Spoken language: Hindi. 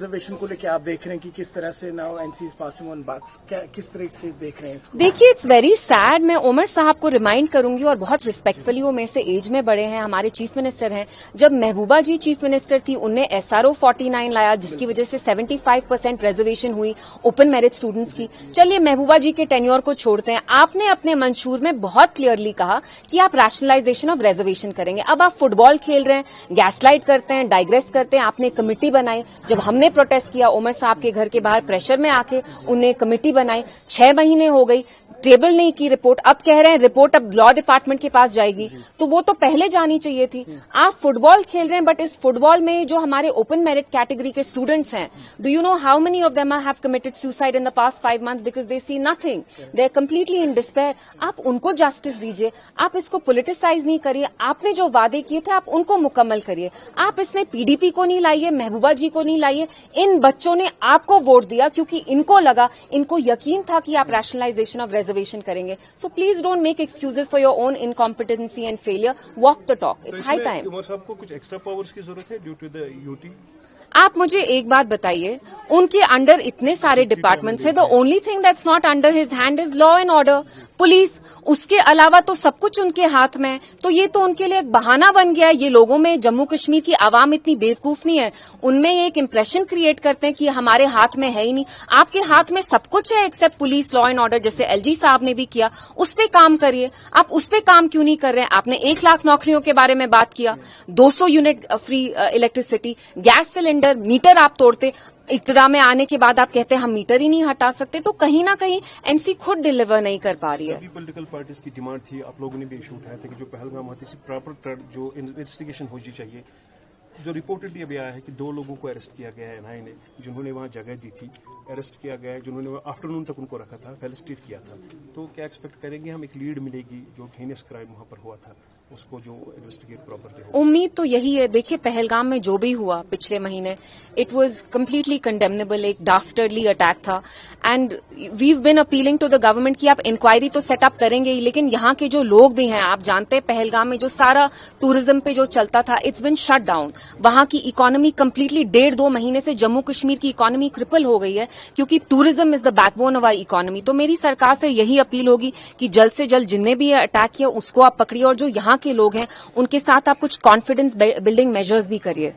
रिजर्वेशन को लेकर आप देख रहे हैं कि किस तरह से now NC is passing on box, किस तरह से देख रहे हैं इसको? देखिए, इट्स वेरी सैड। मैं उमर साहब को रिमाइंड करूंगी और बहुत रिस्पेक्टफुली, वो मेरे से एज में बड़े हैं, हमारे चीफ मिनिस्टर हैं। जब महबूबा जी चीफ मिनिस्टर थी, उनने SRO 49 लाया, जिसकी वजह से 75% रिजर्वेशन हुई ओपन मेरिट स्टूडेंट्स की। चलिए महबूबा जी के टेन्योर को छोड़ते हैं। आपने अपने मंशूर में बहुत क्लियरली कहा कि आप रैशनलाइजेशन ऑफ रिजर्वेशन करेंगे। अब आप फुटबॉल खेल रहे हैं, गैसलाइट करते हैं, डाइग्रेस करते हैं। आपने कमेटी बनाई, जब हमने प्रोटेस्ट किया उमर साहब के घर के बाहर प्रेशर में आके उन्हें कमेटी बनाई। 6 महीने हो गई, टेबल नहीं की रिपोर्ट। अब कह रहे हैं रिपोर्ट अब लॉ डिपार्टमेंट के पास जाएगी, तो वो तो पहले जानी चाहिए थी। आप फुटबॉल खेल रहे हैं, बट इस फुटबॉल में जो हमारे ओपन मेरिट कैटेगरी के स्टूडेंट्स हैं, do you know how many of them have committed suicide in the past 5 months because they see nothing, they are completely in despair. आप उनको जस्टिस दीजिए, आप इसको पोलिटिसाइज नहीं करिए। आपने जो वादे किए थे आप उनको मुकम्मल करिए। आप इसमें PDP को नहीं लाइए, महबूबा जी को नहीं लाइए। इन बच्चों ने आपको वोट दिया क्योंकि इनको लगा, इनको यकीन था कि आप रैशनलाइजेशन ऑफ रिजर्वेशन करेंगे। So please don't make excuses for your own incompetency and failure. Walk the talk. It's high time. Umar साहब को कुछ एक्स्ट्रा पावर्स की जरूरत है ड्यू टू द यूटी? आप मुझे एक बात बताइए, उनके अंडर इतने सारे डिपार्टमेंट्स हैं, the only thing that's not under his hand is law and order, police. उसके अलावा तो सब कुछ उनके हाथ में है। तो ये तो उनके लिए एक बहाना बन गया है। ये लोगों में, जम्मू कश्मीर की आवाम इतनी बेवकूफ नहीं है, उनमें एक इंप्रेशन क्रिएट करते हैं कि हमारे हाथ में है ही नहीं। आपके हाथ में सब कुछ है except police, law and order, जैसे LG साहब ने भी किया। उस पे काम करिए। आप उस पे काम क्यों नहीं कर रहे हैं? आपने 1 लाख नौकरियों के बारे में बात किया, 200 unit free electricity, gas cylinder, meter आप तोड़ते। इक़्तिदार में आने के बाद आप कहते हैं हम मीटर ही नहीं हटा सकते। तो कहीं ना कहीं NC खुद डिलीवर नहीं कर पा रही है। सभी पॉलिटिकल पार्टीज की डिमांड थी, आप लोगों ने भी इशू उठाया था कि जो पहलगाम हादसे से प्रॉपर जो इन्वेस्टिगेशन होनी चाहिए। जो रिपोर्टेडली अभी आया है कि 2 लोगों को अरेस्ट किया गया है NIA ने, जिन्होंने वहां जगह दी थी। अरेस्ट किया गया है, जिन्होंने आफ्टरनून तक उनको रखा था, फेलिसिटेट किया था। तो क्या एक्सपेक्ट करेंगे हम, एक लीड मिलेगी जो हेनियस क्राइम वहां पर हुआ था, उसको जो इन्वेस्टिगेट प्रॉपरली हो? उम्मीद तो यही है। देखिए, पहलगाम में जो भी हुआ पिछले महीने, इट वाज कंप्लीटली कंडेमनेबल। एक डास्टर्डली अटैक था and we been appealing to the government कि आप इंक्वायरी तो सेटअप करेंगे ही, लेकिन यहाँ के जो लोग भी हैं, आप जानते हैं पहलगाम में जो सारा टूरिज्म पे जो चलता था, इट्स बिन शट डाउन। वहां की इकोनॉमी कंप्लीटली 1.5-2 महीने से जम्मू कश्मीर की इकोनॉमी क्रिपल हो गई है, क्योंकि tourism is the backbone of our economy. तो मेरी सरकार से यही अपील होगी कि जल्द से जल्द जिनने भी अटैक किया उसको आप पकड़िए, और जो यहाँ के लोग हैं उनके साथ आप कुछ कॉन्फिडेंस बिल्डिंग मेजर्स भी करिए।